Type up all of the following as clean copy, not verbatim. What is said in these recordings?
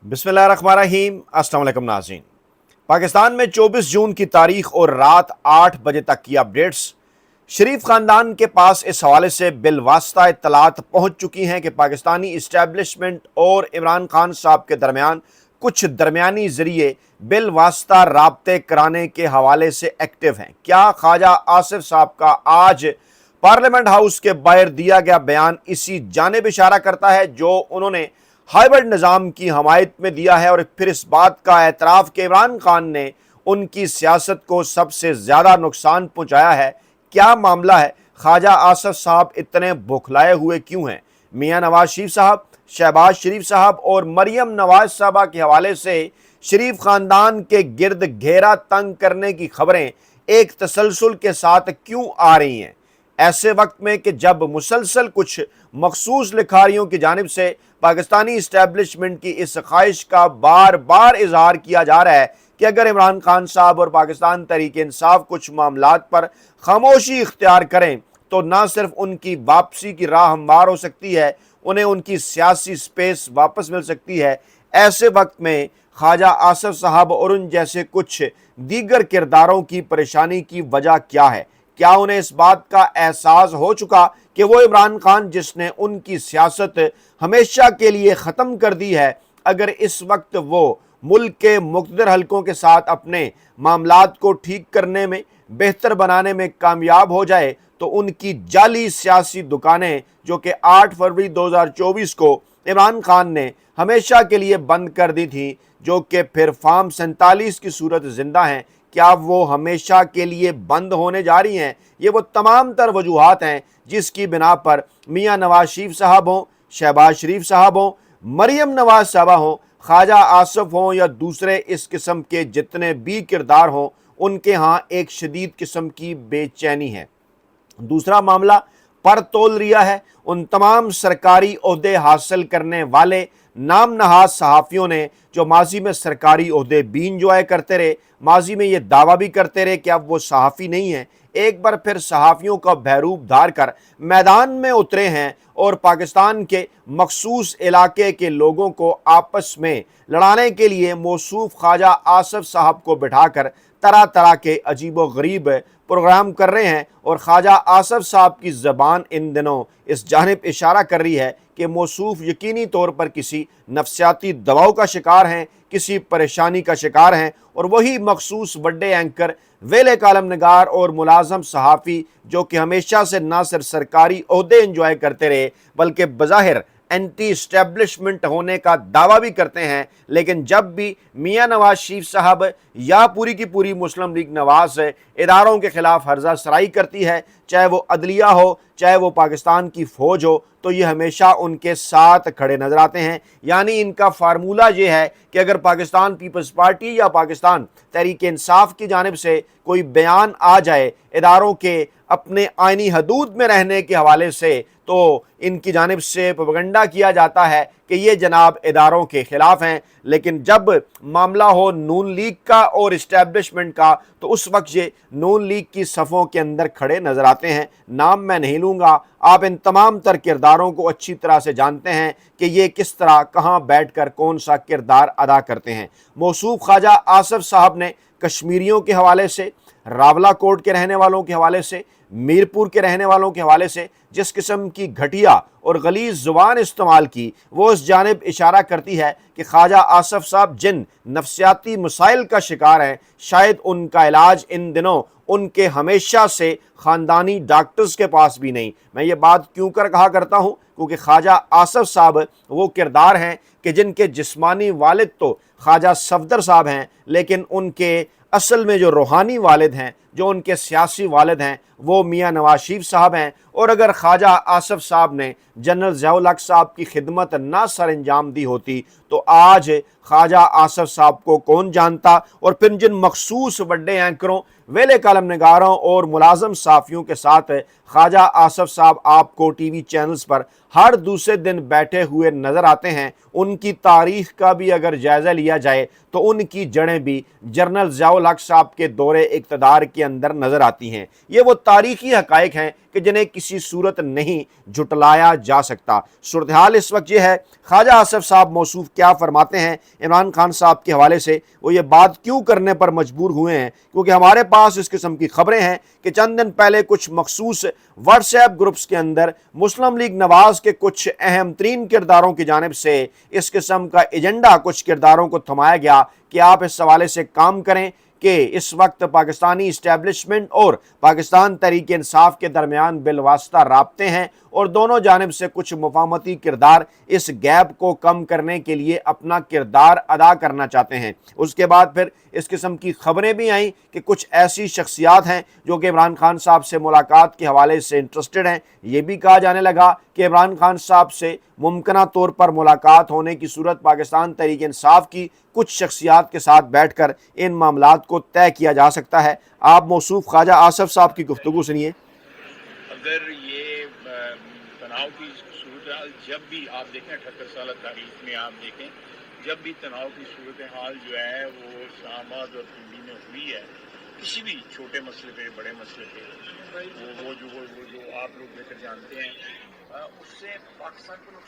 बिस्मिल्लाहिर्रहमानिर्रहीम। अस्सलाम वालेकुम नाज़रीन। पाकिस्तान में 24 जून की तारीख और रात 8 बजे तक की अपडेट्स शरीफ ख़ानदान के पास इस हवाले से बिलवास्ता इत्तलात पहुँच चुकी हैं कि पाकिस्तानी इस्टेब्लिशमेंट और इमरान खान साहब के दरमियान कुछ दरमियानी ज़रिए बिलवास्ता राब्ते कराने के हवाले से एक्टिव हैं। क्या ख्वाजा आसिफ साहब का आज पार्लियामेंट हाउस के बाहर दिया गया बयान इसी जानिब इशारा करता है जो उन्होंने हाइब्रिड निज़ाम की हमायत में दिया है, और फिर इस बात का एतराफ़ कि इमरान खान ने उनकी सियासत को सबसे ज़्यादा नुकसान पहुँचाया है। क्या मामला है? ख्वाजा आसिफ साहब इतने बौखलाए हुए क्यों हैं? मियाँ नवाज शरीफ साहब, शहबाज शरीफ साहब और मरियम नवाज साहबा के हवाले से शरीफ ख़ानदान के गिर्द घेरा तंग करने की खबरें एक तसलसल के साथ क्यों आ रही हैं? ऐसे वक्त में कि जब मुसलसल कुछ मखसूस लिखारियों की जानिब से पाकिस्तानी इस्टेब्लिशमेंट की इस ख्वाहिश का बार बार इजहार किया जा रहा है कि अगर इमरान खान साहब और पाकिस्तान तहरीक इंसाफ कुछ मामलात पर खामोशी इख्तियार करें तो ना सिर्फ उनकी वापसी की राह हमवार हो सकती है, उन्हें उनकी सियासी स्पेस वापस मिल सकती है। ऐसे वक्त में ख्वाजा आसिफ साहब और उन जैसे कुछ दीगर किरदारों की परेशानी की वजह क्या है? क्या उन्हें इस बात का एहसास हो चुका कि वो इमरान खान जिसने उनकी सियासत हमेशा के लिए ख़त्म कर दी है, अगर इस वक्त वो मुल्क के मुक़्तदर हलकों के साथ अपने मामलात को ठीक करने में, बेहतर बनाने में कामयाब हो जाए तो उनकी जाली सियासी दुकानें जो कि 8 फरवरी 2024 को इमरान खान ने हमेशा के लिए बंद कर दी थी, जो कि फिर फार्म 47 की सूरत ज़िंदा हैं, क्या वो हमेशा के लिए बंद होने जा रही हैं? ये वो तमाम तर वजूहात हैं जिसकी बिना पर मियाँ नवाज शरीफ साहब हों, शहबाज शरीफ साहब हों, मरियम नवाज साहबा हों, ख्वाजा आसिफ हों या दूसरे इस किस्म के जितने भी किरदार हों, उनके यहाँ एक शदीद किस्म की बेचैनी है। दूसरा मामला पर तोल रिया है उन तमाम सरकारी ओहदे हासिल करने वाले नाम नहाज सहाफ़ियों ने जो माजी में सरकारी ओहदे भी इंजॉय करते रहे, माजी में ये दावा भी करते रहे कि अब वो सहाफ़ी नहीं हैं, एक बार फिर सहाफ़ियों का बहरूप धार कर मैदान में उतरे हैं और पाकिस्तान के मखसूस इलाके के लोगों को आपस में लड़ाने के लिए मौसूफ ख्वाजा आसिफ साहब को बिठाकर तरह तरह के अजीब व गरीब प्रोग्राम कर रहे हैं। और ख्वाजा आसिफ साहब की ज़बान इन दिनों इस जानिब इशारा कर रही है कि मौसूफ यकीनी तौर पर किसी नफ्सियाती दबाव का शिकार हैं, किसी परेशानी का शिकार हैं, और वही मखसूस बड़े एंकर, वेले कालम नगार और मुलाजम सहाफ़ी जो कि हमेशा से ना सिर्फ सरकारी ओहदे इंजॉय करते रहे बल्कि बज़ाहिर एंटी इस्टेब्लिशमेंट होने का दावा भी करते हैं, लेकिन जब भी मियाँ नवाज शरीफ साहब या पूरी की पूरी मुस्लिम लीग नवाज इदारों के ख़िलाफ़ हर्जा सराई करती है, चाहे वो अदलिया हो, चाहे वो पाकिस्तान की फ़ौज हो, तो ये हमेशा उनके साथ खड़े नज़र आते हैं। यानी इनका फार्मूला ये है कि अगर पाकिस्तान पीपल्स पार्टी या पाकिस्तान तहरीक इंसाफ की जानिब से कोई बयान आ जाए इदारों के अपने आइनी हदूद में रहने के हवाले से, तो इनकी जानिब से प्रोपेगेंडा किया जाता है कि ये जनाब इदारों के ख़िलाफ़ हैं। लेकिन जब मामला हो नून लीग का और इस्टेब्लिशमेंट का, तो उस वक्त ये नून लीग की सफ़ों के अंदर खड़े नज़र आते हैं। नाम मैं नहीं लूँगा, आप इन तमाम तर किरदारों को अच्छी तरह से जानते हैं कि ये किस तरह कहाँ बैठ कर कौन सा किरदार अदा करते हैं। मौसूफ ख्वाजा आसिफ साहब ने कश्मीरियों के हवाले से, रावला कोट के रहने वालों के हवाले से, मीरपुर के रहने वालों के हवाले से जिस किस्म की घटिया और गलीज़ ज़ुबान इस्तेमाल की, वो इस जानिब इशारा करती है कि ख्वाजा आसिफ साहब जिन नफ्सियाती मसाइल का शिकार हैं, शायद उनका इलाज इन दिनों उनके हमेशा से ख़ानदानी डॉक्टर्स के पास भी नहीं। मैं ये बात क्यों कर कहा करता हूँ, क्योंकि ख्वाजा आसिफ साहब वो किरदार हैं कि जिनके जिस्मानी वालिद तो ख्वाजा सफदर साहब हैं, लेकिन उनके असल में जो रूहानी वालिद हैं, जो उनके सियासी वालिद हैं, वो मियाँ नवाज शरीफ साहब हैं। और अगर ख्वाजा आसिफ साहब ने जनरल ज़िया-उल हक़ साहब की खिदमत ना सर अंजाम दी होती तो आज ख्वाजा आसिफ साहब को कौन जानता। और फिर जिन मखसूस बड़े एंकरों, वेले कालम नगारों और मुलाजम साफ़ियों के साथ ख्वाजा आसिफ साहब आपको टीवी चैनल्स पर हर दूसरे दिन बैठे हुए नज़र आते हैं, उन उनकी तारीख का भी अगर जायज़ा लिया जाए तो उनकी जड़ें भी जनरल ज़ियाउल हक साहब के दौरे इक़्तिदार के अंदर नज़र आती हैं। ये वो तारीख़ी हक़ाइक़ हैं कि जिन्हें किसी सूरत नहीं झुटलाया जा सकता। सूरत हाल इस वक्त ये है, ख्वाजा आसिफ साहब मौसूफ क्या फरमाते हैं इमरान खान साहब के हवाले से, वो ये बात क्यों करने पर मजबूर हुए हैं, क्योंकि हमारे पास इस किस्म की खबरें हैं कि चंद दिन पहले कुछ मखसूस व्हाट्सएप ग्रुप्स के अंदर मुस्लिम लीग नवाज़ के कुछ अहम तरीन किरदारों की जानिब से इस किस्म का एजेंडा कुछ किरदारों को थमाया गया कि आप इस हवाले से काम करें कि इस वक्त पाकिस्तानी इस्टेब्लिशमेंट और पाकिस्तान तहरीक इंसाफ के दरमियान बिलवास्ता राब्ते हैं और दोनों जानिब से कुछ मुफाहमती किरदार इस गैप को कम करने के लिए अपना किरदार अदा करना चाहते हैं। उसके बाद फिर इस किस्म की खबरें भी आईं कि कुछ ऐसी शख्सियात हैं जो कि इमरान खान साहब से मुलाकात के हवाले से इंटरेस्टेड हैं। ये भी कहा जाने लगा कि इमरान खान साहब से मुमकिना तौर पर मुलाकात होने की सूरत पाकिस्तान तहरीक इंसाफ की कुछ शख्सियात के साथ बैठकर इन मामलात को तय किया जा सकता है। आप मौसूफ ख्वाजा आसिफ साहब की गुफ्तगू सुनिए। अगर ये तनाव की सूरत जब भी आप देखें 78 साल तारीख में आप देखें, जब भी तनाव की सूरत हाल जो है वो इस्लामाबाद और पिंडी में हुई है, किसी भी छोटे मसले पे बड़े मसले पे, वो जो आप लोग बेहतर जानते हैं, उससे पाकिस्तान को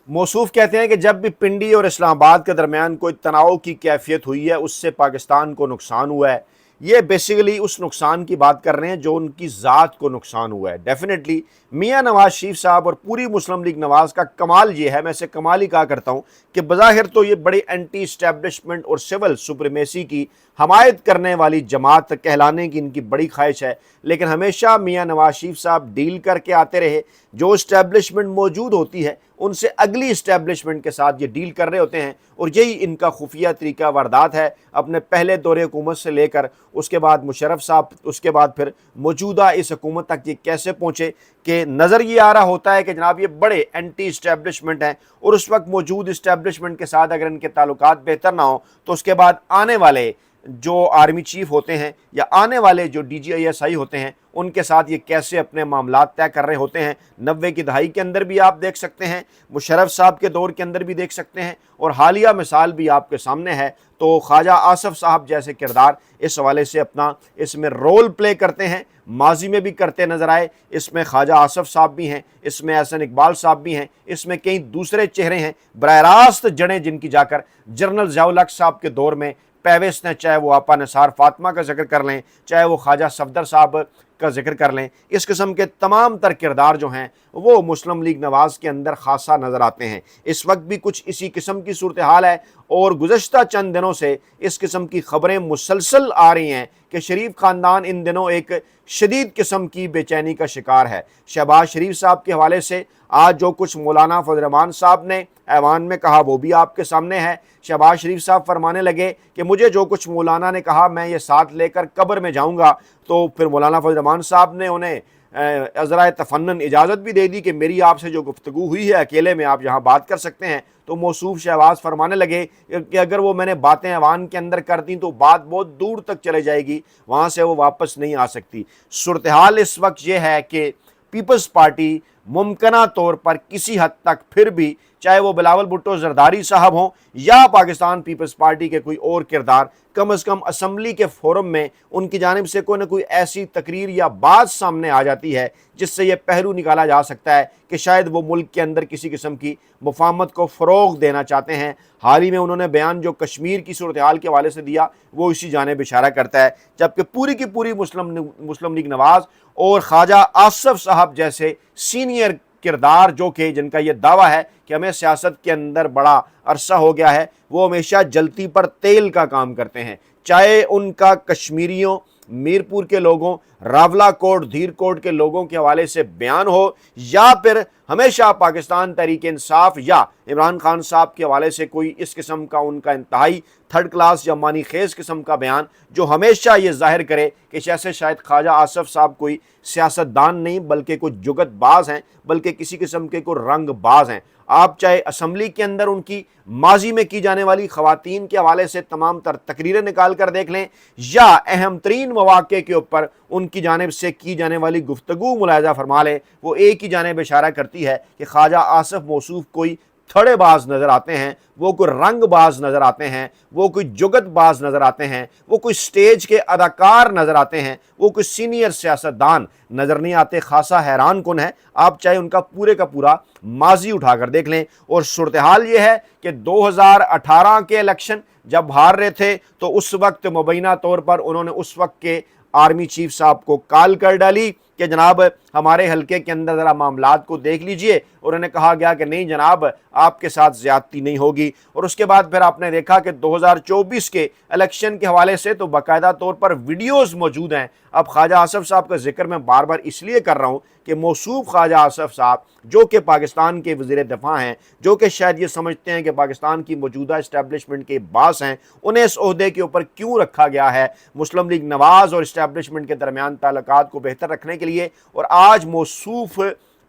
मौसूफ कहते हैं कि जब भी पिंडी और इस्लामाबाद के दरमियान कोई तनाव की कैफियत हुई है उससे पाकिस्तान को नुकसान हुआ है। ये बेसिकली उस नुकसान की बात कर रहे हैं जो उनकी ज़ात को नुकसान हुआ है। डेफिनेटली मियां नवाज शरीफ साहब और पूरी मुस्लिम लीग नवाज़ का कमाल ये है, मैं इसे कमाल ही कहा करता हूँ, कि बज़ाहिर तो ये बड़ी एंटी इस्टेब्लिशमेंट और सिविल सुप्रीमेसी की हमायत करने वाली जमात कहलाने की इनकी बड़ी ख्वाहिश है, लेकिन हमेशा मियां नवाज शरीफ साहब डील करके आते रहे। जो इस्टेब्लिशमेंट मौजूद होती है उनसे अगली इस्टेब्लिशमेंट के साथ ये डील कर रहे होते हैं और यही इनका खुफिया तरीका वारदात है। अपने पहले दौरे हुकूमत से लेकर उसके बाद मुशर्रफ साहब, उसके बाद फिर मौजूदा इस हुकूमत तक ये कैसे पहुँचे कि नज़र ये आ रहा होता है कि जनाब ये बड़े एंटी इस्टेब्लिशमेंट हैं और उस वक्त मौजूद इस्टेब्लिशमेंट के साथ अगर इनके ताल्लुकात बेहतर ना हो तो उसके बाद आने वाले जो आर्मी चीफ होते हैं या आने वाले जो DGISI होते हैं उनके साथ ये कैसे अपने मामलात तय कर रहे होते हैं। 90 की दहाई के अंदर भी आप देख सकते हैं, मुशर्रफ साहब के दौर के अंदर भी देख सकते हैं और हालिया मिसाल भी आपके सामने है। तो ख्वाजा आसिफ साहब जैसे किरदार इस हवाले से अपना इसमें रोल प्ले करते हैं, माजी में भी करते नज़र आए। इसमें ख्वाजा आसिफ साहब भी हैं, इसमें एहसन इकबाल साहब भी हैं, इसमें कई दूसरे चेहरे हैं। बराह रास्त जड़ें जिनकी जाकर जनरल ज़ियाउल हक साहब के दौर में पैवेस ने, चाहे वो आपा निसार फातिमा का जिक्र कर लें, चाहे वो ख्वाजा सफदर साहब का जिक्र कर लें, इस किस्म के तमाम तर किरदार जो हैं वो मुस्लिम लीग नवाज़ के अंदर खासा नज़र आते हैं। इस वक्त भी कुछ इसी किस्म की सूरत हाल है और गुज़श्ता चंद दिनों से इस किस्म की खबरें मुसलसल आ रही हैं कि शरीफ ख़ानदान इन दिनों एक शदीद किस्म की बेचैनी का शिकार है। शहबाज शरीफ साहब के हवाले से आज जो कुछ मौलाना फजल रहमान साहब ने ऐवान में कहा वो भी आपके सामने है। शहबाज शरीफ साहब फरमाने लगे कि मुझे जो कुछ मौलाना ने कहा मैं ये साथ लेकर कब्र में जाऊंगा, तो फिर मौलाना फजल रहमान साहब ने उन्हें अज़राए तफन्नन इजाज़त भी दे दी कि मेरी आपसे जो गुफ्तगू हुई है अकेले में आप यहाँ बात कर सकते हैं। तो मौसूफ शहबाज फरमाने लगे कि अगर वो मैंने बातें ऐवान के अंदर कर दी तो बात बहुत दूर तक चले जाएगी, वहाँ से वो वापस नहीं आ सकती। सूरत हाल इस वक्त ये है कि पीपल्स पार्टी मुमकिना तौर पर किसी हद तक फिर भी, चाहे वो बिलावल भुट्टो जरदारी साहब हों या पाकिस्तान पीपल्स पार्टी के कोई और किरदार, कम अज़ कम असम्बली के फोरम में उनकी जानिब से कोई ना कोई ऐसी तकरीर या बात सामने आ जाती है जिससे ये पहलू निकाला जा सकता है कि शायद वो मुल्क के अंदर किसी किस्म की मुफाहमत को फ़रोग़ देना चाहते हैं। हाल ही में उन्होंने बयान जो कश्मीर की सूरत हाल के हवाले से दिया वो इसी जानिब इशारा करता है, जबकि पूरी की पूरी मुस्लिम लीग नवाज़ और ख्वाजा आसिफ साहब जैसे सीनियर किरदार जो कि जिनका ये दावा है कि हमें सियासत के अंदर बड़ा अरसा हो गया है, वो हमेशा जलती पर तेल का काम करते हैं। चाहे उनका कश्मीरियों, मीरपुर के लोगों, रावला कोट, धीर कोट के लोगों के हवाले से बयान हो या फिर हमेशा पाकिस्तान तहरीक इंसाफ या इमरान खान साहब के हवाले से कोई इस किस्म का उनका इंतहाई थर्ड क्लास या मानी खेज किस्म का बयान जो हमेशा ये जाहिर करे कि जैसे शायद ख्वाजा आसिफ साहब कोई सियासतदान नहीं बल्कि कोई जुगतबाज हैं, बल्कि किसी किस्म के कोई रंगबाज हैं। आप चाहे असम्बली के अंदर उनकी माजी में की जाने वाली ख़वातीन के हवाले से तमाम तर तकरीरें निकाल कर देख लें या अहम तरीन मौक़े के ऊपर उनकी जानिब से की जाने वाली गुफ्तगू मुलाहिज़ा फरमा लें, वो एक ही जानिब इशारा करती है कि ख्वाजा आसिफ मौसूफ कोई थड़े बाज नजर आते हैं, वो कोई रंग बाज नजर आते हैं, वो कोई जुगत बाज नजर आते हैं, वो कोई स्टेज के अदाकार नजर आते हैं, वो कोई सीनियर सियासतदान नजर नहीं आते। खासा हैरान कुन है, आप चाहे उनका पूरे का पूरा माजी उठाकर देख लें। और सूरत हाल ये है कि 2018 के इलेक्शन जब हार रहे थे तो उस वक्त मुबैना तौर पर उन्होंने उस वक्त के आर्मी चीफ साहब को कॉल कर डाली कि जनाब हमारे हलके के अंदर ज़रा मामलात को देख लीजिए, और उन्हें कहा गया कि नहीं जनाब आपके साथ ज़्यादती नहीं होगी। और उसके बाद फिर आपने देखा कि 2024 के इलेक्शन के हवाले से तो बाकायदा तौर पर वीडियोज़ मौजूद हैं। अब ख्वाजा आसिफ साहब का जिक्र मैं बार बार इसलिए कर रहा हूँ कि मौसूफ ख्वाजा आसिफ साहब जो कि पाकिस्तान के वज़ीर दिफा हैं, जो कि शायद ये समझते हैं कि पाकिस्तान की मौजूदा इस्टेब्लिशमेंट के बास हैं, उन्हें इस ओहदे के ऊपर क्यों रखा गया है मुस्लिम लीग नवाज़ और इस्टेब्लिशमेंट के दरमियान ताल्लुकात को बेहतर रखने के लिए। और आज मौसूफ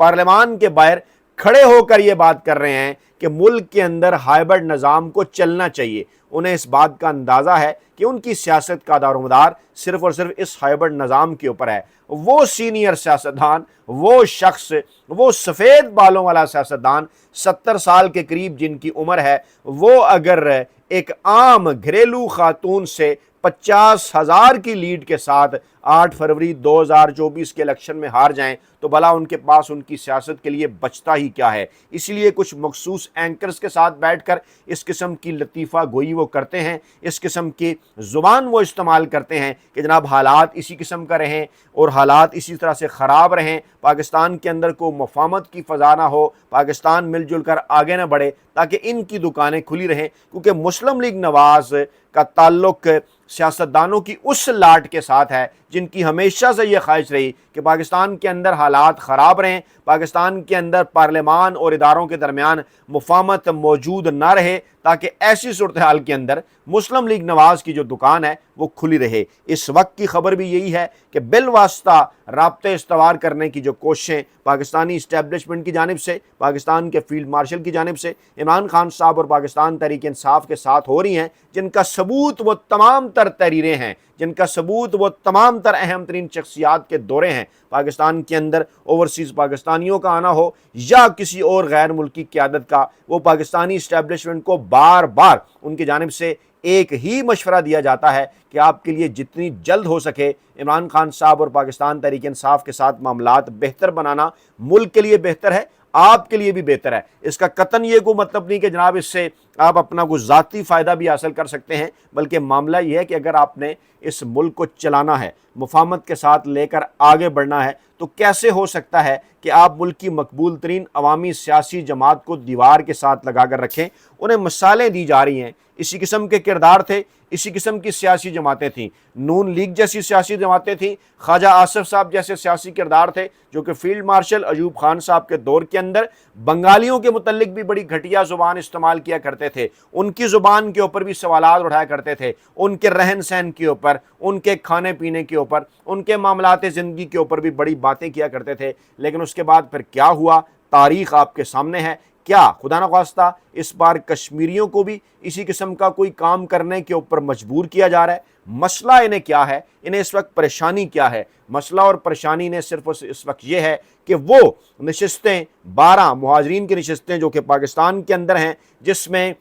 पार्लियामान के बाहर खड़े होकर ये बात कर रहे हैं कि मुल्क के अंदर हाइब्रिड निज़ाम को चलना चाहिए। उन्हें इस बात का अंदाज़ा है कि उनकी सियासत का दारोमदार सिर्फ और सिर्फ इस हाइब्रिड निज़ाम के ऊपर है। वो सीनियर सियासतदान, वो शख्स, वो सफ़ेद बालों वाला सियासतदान 70 साल के करीब जिनकी उम्र है, वो अगर एक आम घरेलू खातून से 50,000 की लीड के साथ 8 फरवरी 2024 के इलेक्शन में हार जाएं तो भला उनके पास उनकी सियासत के लिए बचता ही क्या है। इसलिए कुछ मखसूस एंकर्स के साथ बैठकर इस किस्म की लतीफ़ा गोई वो करते हैं, इस किस्म की ज़ुबान वो इस्तेमाल करते हैं कि जनाब हालात इसी किस्म का रहें और हालात इसी तरह से ख़राब रहें, पाकिस्तान के अंदर को मफाहमत की फ़ज़ा ना हो, पाकिस्तान मिलजुल कर आगे ना बढ़े, ताकि इनकी दुकानें खुली रहें। क्योंकि मुस्लिम लीग नवाज़ का ताल्लुक सियासतदानों की उस लाट के साथ है जिनकी हमेशा से ये ख्वाहिश रही कि पाकिस्तान के अंदर हालात ख़राब रहें, पाकिस्तान के अंदर पार्लियामान और इदारों के दरमियान मुफाहमत मौजूद ना रहे, ताकि ऐसी सूरत हाल के अंदर मुस्लिम लीग नवाज़ की जो दुकान है वो खुली रहे। इस वक्त की खबर भी यही है कि बिलवास्ता राब्ते इस्तवार करने की जो कोशिशें पाकिस्तानी इस्टेब्लिशमेंट की जानिब से, पाकिस्तान के फील्ड मार्शल की जानिब से इमरान खान साहब और पाकिस्तान तहरीक इंसाफ के साथ हो रही हैं, जिनका सबूत वो तमाम तर तहरीरें हैं, जिनका सबूत वो तमाम तर अहम तरीन शख्सियात के दौरे हैं। पाकिस्तान के अंदर ओवरसीज़ पाकिस्तानियों का आना हो या किसी और गैर मुल्की क़यादत का, वो पाकिस्तानी इस्टेब्लिशमेंट को बार बार उनकी जानिब से एक ही मशवरा दिया जाता है कि आपके लिए जितनी जल्द हो सके इमरान खान साहब और पाकिस्तान तहरीक इंसाफ के साथ मामलात बेहतर बनाना मुल्क के लिए बेहतर है, आपके लिए भी बेहतर है। इसका कतन ये कोई मतलब नहीं कि जनाब इससे आप अपना कुछ ज़ाती फ़ायदा भी हासिल कर सकते हैं, बल्कि मामला ये है कि अगर आपने इस मुल्क को चलाना है, मुफाहमत के साथ लेकर आगे बढ़ना है, तो कैसे हो सकता है कि आप मुल्क की मकबूल तरीन अवामी सियासी जमात को दीवार के साथ लगा कर रखें। उन्हें मिसालें दी जा रही हैं, इसी किस्म के किरदार थे, इसी किस्म की सियासी जमातें थीं, नून लीग जैसी सियासी जमातें थीं, ख्वाजा आसिफ साहब जैसे सियासी किरदार थे जो कि फील्ड मार्शल अयूब खान साहब के दौर के अंदर बंगालियों के मुतल्लिक भी बड़ी घटिया ज़ुबान इस्तेमाल किया करते थे, उनकी ज़ुबान के ऊपर भी सवालात उठाया करते थे, उनके रहन सहन के ऊपर, उनके खाने पीने के ऊपर, उनके मामलात ज़िंदगी के ऊपर भी बड़ी बातें किया करते थे। लेकिन उसके बाद फिर क्या हुआ, तारीख़ आपके सामने है। क्या खुदा न ख्वास्ता इस बार कश्मीरियों को भी इसी किस्म का कोई काम करने के ऊपर मजबूर किया जा रहा है? मसला इन्हें क्या है, इन्हें इस वक्त परेशानी क्या है? मसला और परेशानी इन्हें सिर्फ इस वक्त ये है कि वो नशिस्तें 12 मुहाजिरीन की नशिस्तें जो कि पाकिस्तान के अंदर हैं, जिसमें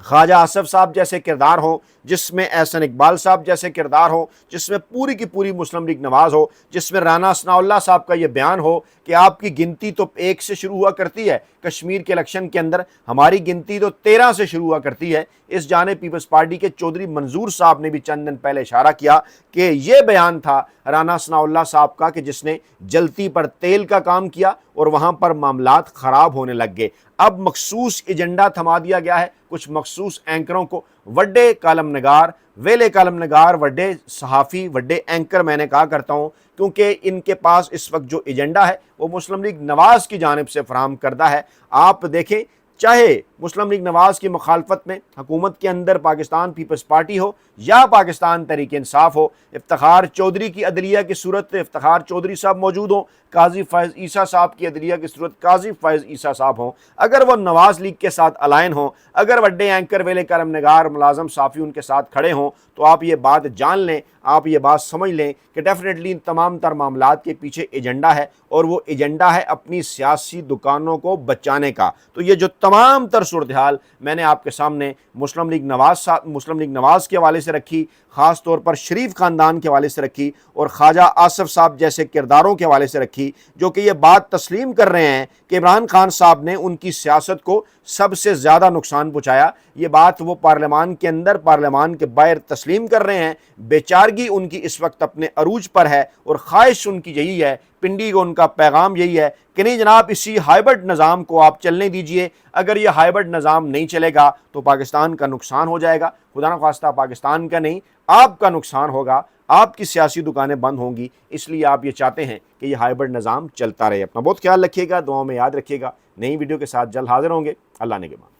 ख्वाजा आसिफ साहब जैसे किरदार हो, जिसमें एहसन इकबाल साहब जैसे किरदार हो, जिसमें पूरी की पूरी मुस्लिम लीग नवाज़ हो, जिसमें राना सनाउल्लाह साहब का ये बयान हो कि आपकी गिनती तो 1 से शुरू हुआ करती है, कश्मीर के इलेक्शन के अंदर हमारी गिनती तो 13 से शुरू हुआ करती है। इस जानिब पीपल्स पार्टी के चौधरी मंजूर साहब ने भी चंद दिन पहले इशारा किया कि ये बयान था राना सनाउल्लाह साहब का कि जिसने जलती पर तेल का काम किया और वहाँ पर मामलात ख़राब होने लग गए। अब मखसूस एजेंडा थमा दिया गया है, कुछ मखसूस एंकरों को, वड्डे कालम नगार, वेले कालम नगार, वड्डे सहाफ़ी, वड्डे एंकर मैंने कहा करता हूँ, क्योंकि इनके पास इस वक्त जो एजेंडा है वो मुस्लिम लीग नवाज़ की जानिब से फराहम करदा है। आप देखें, चाहे مسلم لیگ نواز کی مخالفت میں حکومت کے اندر پاکستان پیپلز پارٹی ہو یا پاکستان تحریک انصاف ہو، افتخار چودھری کی عدلیہ کی صورت افتخار چودھری صاحب موجود ہوں، قاضی فائز عیسیٰ صاحب کی عدلیہ کی صورت قاضی فائز عیسیٰ صاحب ہوں، اگر وہ نواز لیگ کے ساتھ الائن ہوں، اگر وڈے اینکر ویلے کرم نگار ملازم صافی ان کے ساتھ کھڑے ہوں، تو آپ یہ بات جان لیں، آپ یہ بات سمجھ لیں کہ ڈیفینیٹلی ان تمام تر معاملات کے پیچھے ایجنڈا ہے، اور وہ ایجنڈا ہے اپنی سیاسی دکانوں کو بچانے کا۔ تو یہ جو تمام تر صورتحال میں نے آپ کے سامنے مسلم لیگ نواز کے حوالے سے رکھی، خاص طور پر شریف خاندان کے حوالے سے رکھی، اور خواجہ آصف صاحب جیسے کرداروں کے حوالے سے رکھی، جو کہ یہ بات تسلیم کر رہے ہیں کہ عمران خان صاحب نے ان کی سیاست کو سب سے زیادہ نقصان پہنچایا، یہ بات وہ پارلیمان کے اندر پارلیمان کے باہر تسلیم کر رہے ہیں۔ بیچارگی ان کی اس وقت اپنے عروج پر ہے، اور خواہش ان کی یہی ہے، پنڈی کو ان کا پیغام یہی ہے کہ نہیں جناب، اسی ہائیبرڈ نظام کو آپ چلنے دیجئے، اگر یہ ہائیبرڈ نظام نہیں چلے گا تو پاکستان کا نقصان ہو جائے گا، خدا نخواستہ پاکستان کا نہیں، آپ کا نقصان ہوگا، آپ کی سیاسی دکانیں بند ہوں گی، اس لیے آپ یہ چاہتے ہیں کہ یہ ہائیبرڈ نظام چلتا رہے۔ اپنا بہت خیال رکھیے گا، دعاؤں میں یاد رکھیے گا، نئی ویڈیو کے ساتھ جلد حاضر ہوں گے، اللہ نے کے بعد۔